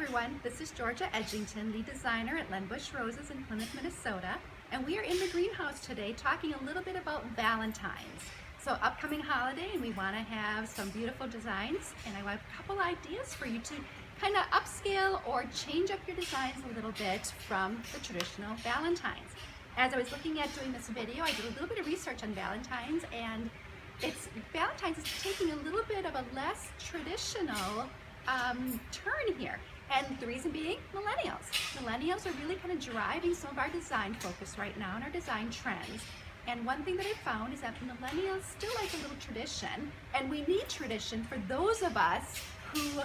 everyone, this is Georgia Edgington, the designer at Lenbush Roses in Plymouth, Minnesota, and we are in the greenhouse today talking a little bit about Valentine's. So upcoming holiday, and we want to have some beautiful designs, and I have a couple ideas for you to kind of upscale or change up your designs a little bit from the traditional Valentines. As I was looking at doing this video, I did a little bit of research on Valentine's, and Valentine's is taking a little bit of a less traditional turn here. And the reason being millennials. Millennials are really kind of driving some of our design focus right now and our design trends. And one thing that I found is that millennials still like a little tradition, and we need tradition for those of us who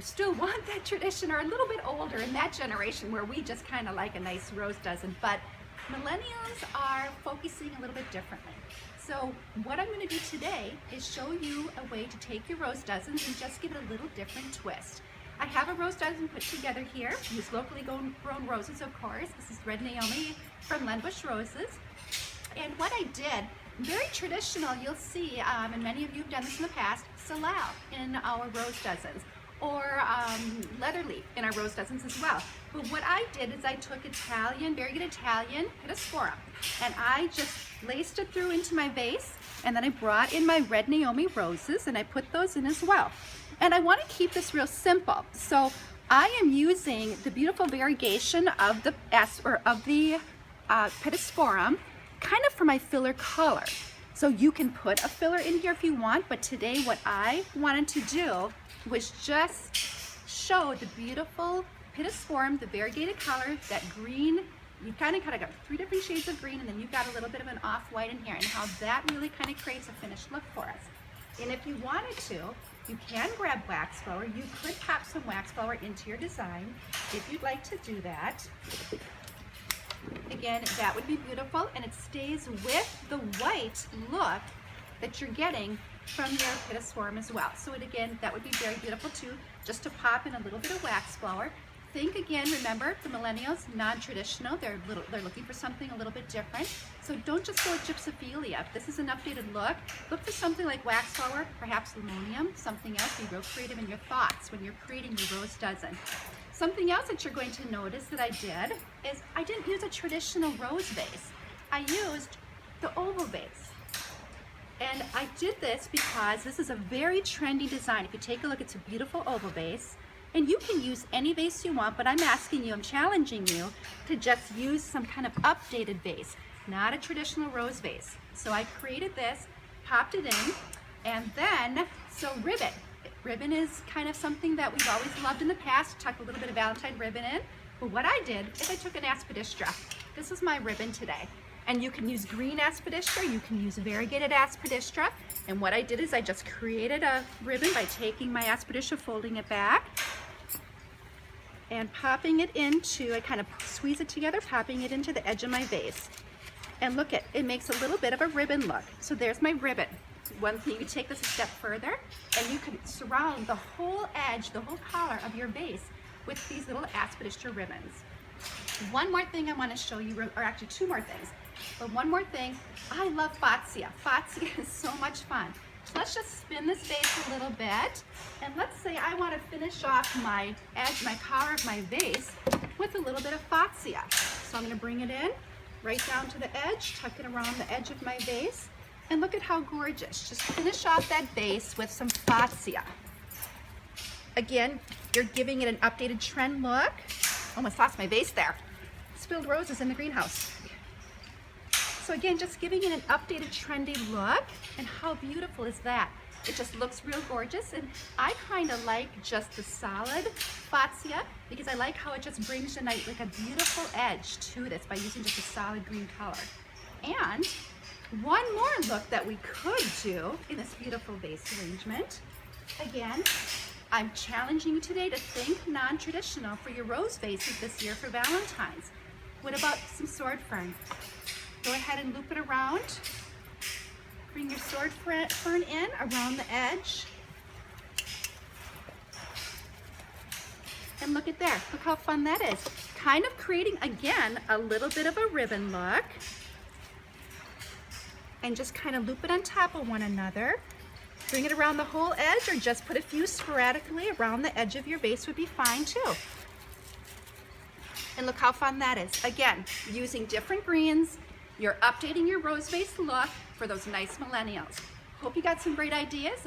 still want that tradition, or a little bit older in that generation where we just kind of like a nice rose dozen. But millennials are focusing a little bit differently. So what I'm going to do today is show you a way to take your rose dozens and just give it a little different twist. I have a rose dozen put together here. Use locally grown roses, of course. This is Red Naomi from Lenbush Roses. And what I did, very traditional, you'll see, and many of you have done this in the past, salal in our rose dozens, or leather leaf in our rose dozens as well. But what I did is I took Italian, very good Italian, Pittosporum, and I just laced it through into my vase, and then I brought in my Red Naomi roses and I put those in as well. And I want to keep this real simple. So I am using the beautiful variegation of the Pittosporum kind of for my filler color. So you can put a filler in here if you want, but today what I wanted to do was just show the beautiful Pittosporum, the variegated color, that green. You kind of got 3 different shades of green, and then you've got a little bit of an off-white in here, and how that really kind of creates a finished look for us. And if you wanted to, you can grab wax flower. You could pop some wax flower into your design if you'd like to do that. Again, that would be beautiful, and it stays with the white look that you're getting from your Pittosporum as well. So again, that would be very beautiful too, just to pop in a little bit of wax flower. Think again, remember, the millennials, non-traditional, they're looking for something a little bit different. So don't just go with gypsophilia. If this is an updated look, look for something like wax flower, perhaps limonium, something else. Be real creative in your thoughts when you're creating your rose dozen. Something else that you're going to notice that I did is I didn't use a traditional rose vase. I used the oval vase. And I did this because this is a very trendy design. If you take a look, it's a beautiful oval vase. And you can use any vase you want, but I'm asking you, I'm challenging you to just use some kind of updated vase, not a traditional rose vase. So I created this, popped it in, and then, so ribbon. Ribbon is kind of something that we've always loved in the past. Tuck a little bit of Valentine ribbon in. But what I did is I took an aspidistra. This is my ribbon today. And you can use green aspidistra, you can use variegated aspidistra. And what I did is I just created a ribbon by taking my aspidistra, folding it back, and popping it into, I kind of squeeze it together, popping it into the edge of my vase. And look, it makes a little bit of a ribbon look. So there's my ribbon. One thing, you can take this a step further, and you can surround the whole edge, the whole collar of your vase with these little aspidistra ribbons. One more thing I want to show you, or actually 2 more things. But one more thing, I love Fatsia. Fatsia is so much fun. So let's just spin this vase a little bit, and let's say I want to finish off my edge, my collar of my vase with a little bit of Fatsia. So I'm going to bring it in right down to the edge, tuck it around the edge of my vase, and look at how gorgeous. Just finish off that vase with some Fatsia. Again, you're giving it an updated trend look. Almost lost my vase there. Spilled roses in the greenhouse. So again, just giving it an updated trendy look, and how beautiful is that? It just looks real gorgeous, and I kind of like just the solid Fatsia because I like how it just brings a nice, like a beautiful edge to this by using just a solid green color. And one more look that we could do in this beautiful vase arrangement. Again, I'm challenging you today to think non-traditional for your rose vases this year for Valentine's. What about some sword fern? Go ahead and loop it around. Bring your sword fern in around the edge. And look at there, look how fun that is. Kind of creating, again, a little bit of a ribbon look. And just kind of loop it on top of one another. String it around the whole edge or just put a few sporadically around the edge of your vase would be fine too. And look how fun that is. Again, using different greens, you're updating your rose vase look for those nice millennials. Hope you got some great ideas.